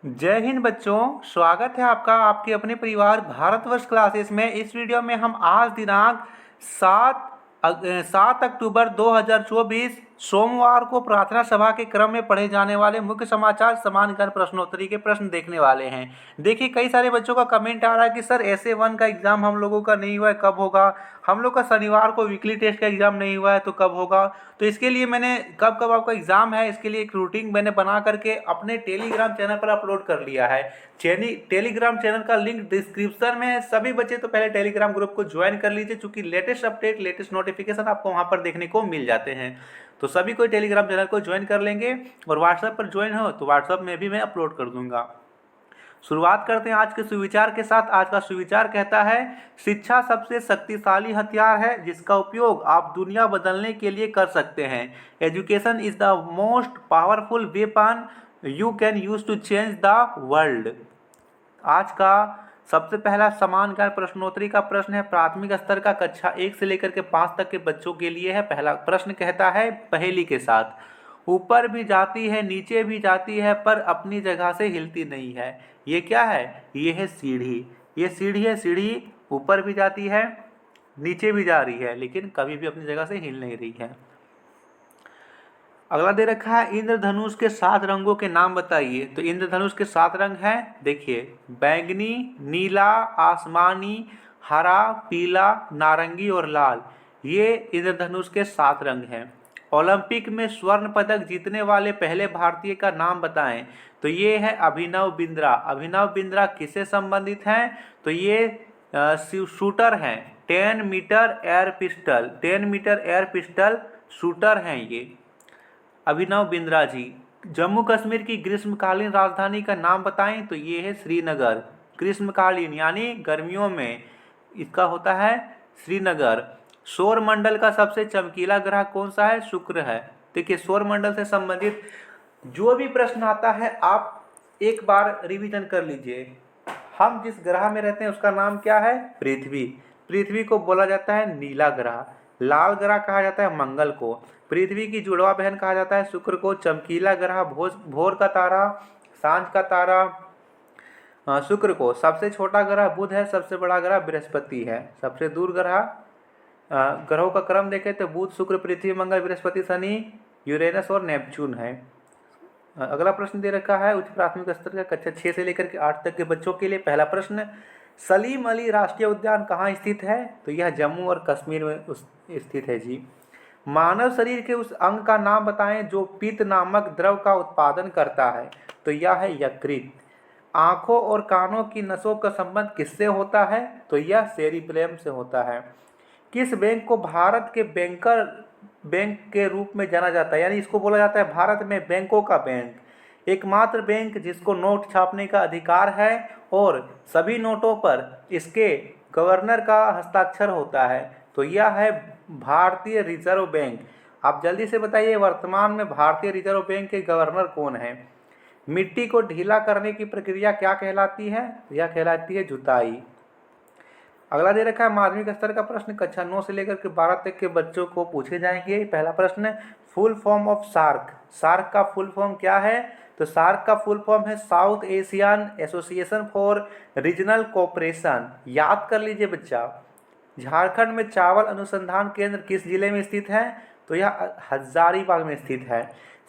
जय हिंद बच्चों। स्वागत है आपका आपके अपने परिवार भारतवर्ष क्लासेस में। इस वीडियो में हम आज दिनांक 7 अक्टूबर 2024 सोमवार को प्रार्थना सभा के क्रम में पढ़े जाने वाले मुख्य समाचार समानांतर प्रश्नोत्तरी के प्रश्न देखने वाले हैं। देखिए, कई सारे बच्चों का कमेंट आ रहा है कि सर SA1 का एग्ज़ाम हम लोगों का नहीं हुआ है, कब होगा? हम लोग का शनिवार को वीकली टेस्ट का एग्ज़ाम नहीं हुआ है तो कब होगा? तो इसके लिए मैंने कब कब आपका एग्ज़ाम है इसके लिए एक रूटीन मैंने बना करके अपने टेलीग्राम चैनल पर अपलोड कर लिया है। टेलीग्राम चैनल का लिंक डिस्क्रिप्शन में है। सभी बच्चे तो पहले टेलीग्राम ग्रुप को ज्वाइन कर लीजिए, क्योंकि लेटेस्ट अपडेट लेटेस्ट नोटिफिकेशन आपको वहाँ पर देखने को मिल जाते हैं। तो सभी कोई टेलीग्राम चैनल को ज्वाइन कर लेंगे, और व्हाट्सएप पर ज्वाइन हो तो व्हाट्सएप में भी मैं अपलोड कर दूंगा। शुरुआत करते हैं आज के सुविचार के साथ। आज का सुविचार कहता है, शिक्षा सबसे शक्तिशाली हथियार है जिसका उपयोग आप दुनिया बदलने के लिए कर सकते हैं। Education is the most powerful weapon you can use to change the world. आज का सबसे पहला समान ज्ञान प्रश्नोत्तरी का प्रश्न है, प्राथमिक स्तर का कक्षा 1 से लेकर के 5 तक के बच्चों के लिए है। पहला प्रश्न कहता है पहेली के साथ, ऊपर भी जाती है नीचे भी जाती है पर अपनी जगह से हिलती नहीं है, ये क्या है? ये है सीढ़ी। ये सीढ़ी है। सीढ़ी ऊपर भी जाती है नीचे भी जा रही है, लेकिन कभी भी अपनी जगह से हिल नहीं रही है। अगला दे रखा है, इंद्रधनुष के 7 रंगों के नाम बताइए। तो इंद्रधनुष के 7 रंग हैं, देखिए, बैंगनी, नीला, आसमानी, हरा, पीला, नारंगी और लाल। ये इंद्रधनुष के 7 रंग हैं। ओलंपिक में स्वर्ण पदक जीतने वाले पहले भारतीय का नाम बताएं। तो ये है अभिनव बिंद्रा। अभिनव बिंद्रा किससे संबंधित हैं? तो ये शूटर हैं, 10 metre air pistol, 10 metre air pistol shooter हैं ये अभिनव बिंद्रा जी। जम्मू कश्मीर की ग्रीष्मकालीन राजधानी का नाम बताएं। तो ये है श्रीनगर। ग्रीष्मकालीन यानी गर्मियों में इसका होता है श्रीनगर। सौर मंडल का सबसे चमकीला ग्रह कौन सा है? शुक्र है। देखिए, सौर मंडल से संबंधित जो भी प्रश्न आता है आप एक बार रिवीजन कर लीजिए। हम जिस ग्रह में रहते हैं उसका नाम क्या है? पृथ्वी। पृथ्वी को बोला जाता है नीला ग्रह। लाल ग्रह कहा जाता है मंगल को। पृथ्वी की जुड़वा बहन कहा जाता है शुक्र को। चमकीला ग्रह भोर का तारा, सांझ का तारा शुक्र को। सबसे छोटा ग्रह बुध है, सबसे बड़ा ग्रह बृहस्पति है। सबसे दूर ग्रहों का क्रम देखें तो बुध, शुक्र, पृथ्वी, मंगल, बृहस्पति, शनि, यूरेनस और नेपच्यून है। अगला प्रश्न दे रखा है उच्च प्राथमिक स्तर का कक्षा 6 से लेकर के 8 तक के बच्चों के लिए। पहला प्रश्न, सलीम अली राष्ट्रीय उद्यान कहाँ स्थित है? तो यह जम्मू और कश्मीर में स्थित है जी। मानव शरीर के उस अंग का नाम बताएं जो पित्त नामक द्रव का उत्पादन करता है। तो यह है यकृत। आँखों और कानों की नसों का संबंध किससे होता है? तो यह सेरिब्रम से होता है। किस बैंक को भारत के बैंकर बैंक के रूप में जाना जाता है, यानी इसको बोला जाता है भारत में बैंकों का बैंक। एकमात्र बैंक जिसको नोट छापने का अधिकार है और सभी नोटों पर इसके गवर्नर का हस्ताक्षर होता है। तो यह है भारतीय रिजर्व बैंक। आप जल्दी से बताइए, वर्तमान में भारतीय रिजर्व बैंक के गवर्नर कौन है? मिट्टी को ढीला करने की प्रक्रिया क्या कहलाती है? यह कहलाती है जुताई। अगला दे रखा है माध्यमिक स्तर का प्रश्न, कक्षा 9 से लेकर के 12 तक के बच्चों को पूछे जाएंगे। पहला प्रश्न, full form of SAARC. SAARC का फुल फॉर्म क्या है? तो सार्क का फुल फॉर्म है South Asian Association for Regional Cooperation. याद कर लीजिए बच्चा। झारखंड में चावल अनुसंधान केंद्र किस जिले में स्थित है? तो यह हजारीबाग में स्थित है।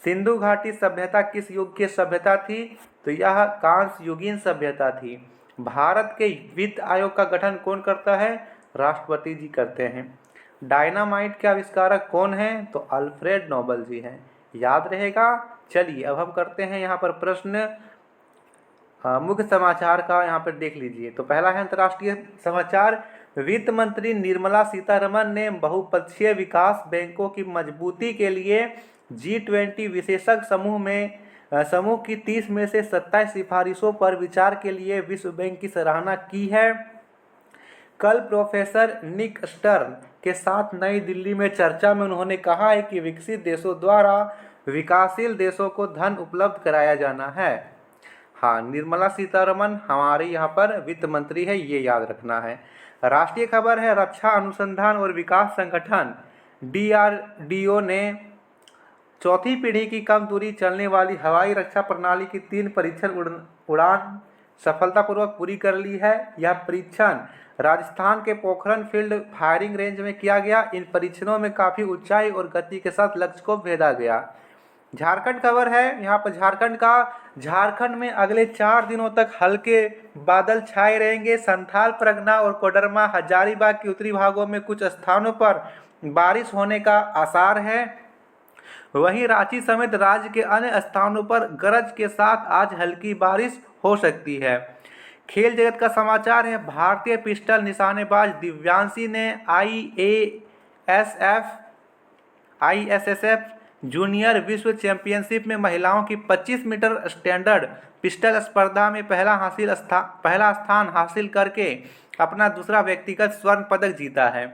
सिंधु घाटी सभ्यता किस युग की सभ्यता थी? तो यह कांस्य युगीन सभ्यता थी। भारत के वित्त आयोग का गठन कौन करता है? राष्ट्रपति जी करते हैं। डायनामाइट के आविष्कारक कौन हैं? तो अल्फ्रेड नोबल जी हैं। याद रहेगा। चलिए अब हम करते हैं यहाँ पर प्रश्न मुख्य समाचार का यहाँ पर देख लीजिए। तो पहला है अंतर्राष्ट्रीय समाचार, वित्त मंत्री निर्मला सीतारमण ने बहुपक्षीय विकास बैंकों की मजबूती के लिए G20 विशेषज्ञ समूह की 30 में से 27 सिफारिशों पर विचार के लिए विश्व बैंक की सराहना की है। कल प्रोफेसर निक स्टर्न के साथ नई दिल्ली में चर्चा में उन्होंने कहा है कि विकसित देशों द्वारा विकासशील देशों को धन उपलब्ध कराया जाना है। हाँ, निर्मला सीतारमण हमारे यहाँ पर वित्त मंत्री है, ये याद रखना है। राष्ट्रीय खबर है, रक्षा अनुसंधान और विकास संगठन DRDO ने चौथी पीढ़ी की कम दूरी चलने वाली हवाई रक्षा प्रणाली की 3 परीक्षण उड़ान सफलतापूर्वक पूरी कर ली है। यह परीक्षण राजस्थान के पोखरण फील्ड फायरिंग रेंज में किया गया। इन परीक्षणों में काफ़ी ऊंचाई और गति के साथ लक्ष्य को भेदा गया। झारखंड खबर है यहाँ पर झारखंड का। झारखंड में अगले 4 दिनों तक हल्के बादल छाए रहेंगे। संथाल, परगना और कोडरमा, हजारीबाग के उत्तरी भागों में कुछ स्थानों पर बारिश होने का आसार है। वहीं रांची समेत राज्य के अन्य स्थानों पर गरज के साथ आज हल्की बारिश हो सकती है। खेल जगत का समाचार है। भारतीय पिस्टल निशानेबाज दिव्यांशी ने ISSF जूनियर विश्व चैंपियनशिप में महिलाओं की 25 मीटर स्टैंडर्ड पिस्टल स्पर्धा में पहला स्थान हासिल करके अपना दूसरा व्यक्तिगत स्वर्ण पदक जीता है।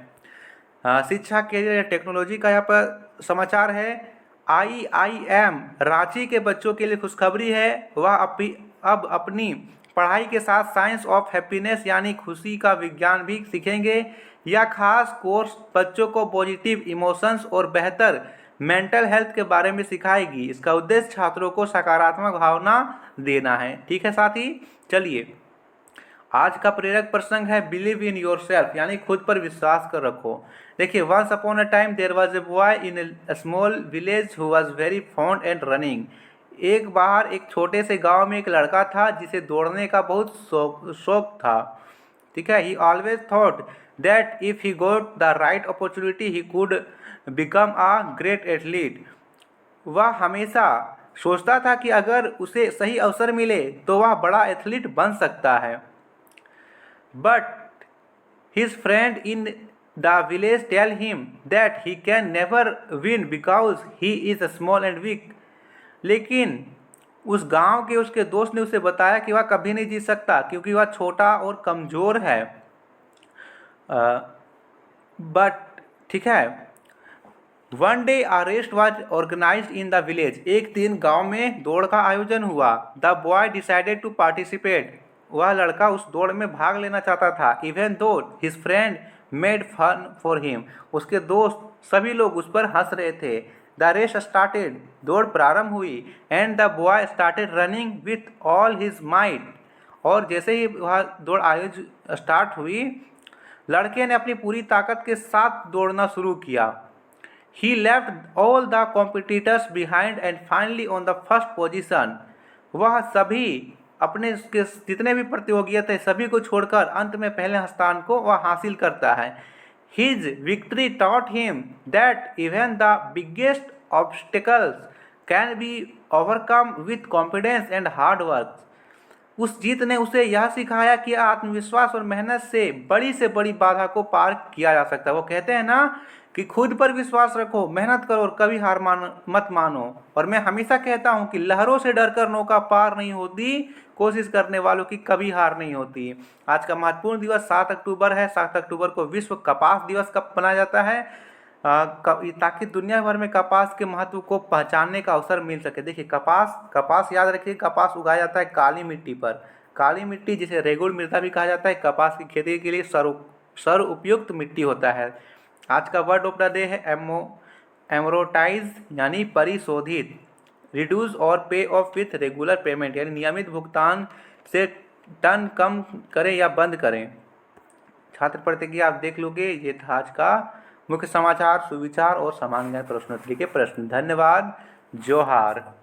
शिक्षा के टेक्नोलॉजी का यहाँ पर समाचार है। IIM रांची के बच्चों के लिए खुशखबरी है। वह अब अपनी पढ़ाई के साथ साइंस ऑफ हैप्पीनेस यानी खुशी का विज्ञान भी सीखेंगे। यह खास कोर्स बच्चों को पॉजिटिव इमोशंस और बेहतर मेंटल हेल्थ के बारे में सिखाएगी। इसका उद्देश्य छात्रों को सकारात्मक भावना देना है। ठीक है साथी, चलिए आज का प्रेरक प्रसंग है बिलीव इन योरसेल्फ यानी खुद पर विश्वास कर रखो। देखिए, once upon a time there was a boy in a small village who was very fond and running. एक बार एक छोटे से गांव में एक लड़का था जिसे दौड़ने का बहुत शौक था। ठीक है, ही always thought that if he got the right opportunity he could become a great athlete. वह हमेशा सोचता था कि अगर उसे सही अवसर मिले तो वह बड़ा एथलीट बन सकता है। But his friend in the village tell him that he can never win because he is small and weak. लेकिन उस गांव के उसके दोस्त ने उसे बताया कि वह कभी नहीं जीत सकता क्योंकि वह छोटा और कमज़ोर है। बट ठीक है, one day a race was organised in the village. एक दिन गांव में दौड़ का आयोजन हुआ। The boy decided to participate. वह लड़का उस दौड़ में भाग लेना चाहता था। Even though his friend made fun for him. उसके दोस्त सभी लोग उस पर हंस रहे थे। The race started. दौड़ प्रारंभ हुई। And the boy started running with all his might. और जैसे ही वह दौड़ आयोजन स्टार्ट हुई, लड़के ने अपनी पूरी ताकत के साथ दौड़ना शुरू किया। He left all the competitors behind and finally on the first position. वह सभी अपने जितने भी प्रतियोगी थे सभी को छोड़कर अंत में पहले स्थान को वह हासिल करता है। His victory taught him that even the biggest obstacles can be overcome with confidence and hard work. उस जीत ने उसे यह सिखाया कि आत्मविश्वास और मेहनत से बड़ी बाधा को पार किया जा सकता है। वो कहते हैं ना कि खुद पर विश्वास रखो, मेहनत करो और कभी हार मत मानो। और मैं हमेशा कहता हूँ कि लहरों से डरकर नौका पार नहीं होती, कोशिश करने वालों की कभी हार नहीं होती। आज का महत्वपूर्ण दिवस 7 अक्टूबर है। 7 अक्टूबर को विश्व कपास दिवस कब मनाया जाता है? ताकि दुनिया भर में कपास के महत्व को पहचानने का अवसर मिल सके। देखिए, कपास याद रखिए, कपास उगाया जाता है काली मिट्टी पर। काली मिट्टी जिसे रेगुड़ मृदा भी कहा जाता है, कपास की खेती के लिए सर्व उपयुक्त मिट्टी होता है। आज का वर्ड ऑफ द डे है एमोरोटाइज यानी परिशोधित। रिड्यूस और पे ऑफ विथ रेगुलर पेमेंट यानी नियमित भुगतान से टन कम करें या बंद करें। छात्र प्रतिक्रिया आप देख लोगे। ये था आज का मुख्य समाचार, सुविचार और सामान्य ज्ञान प्रश्नोत्तरी के प्रश्न। धन्यवाद। जोहार।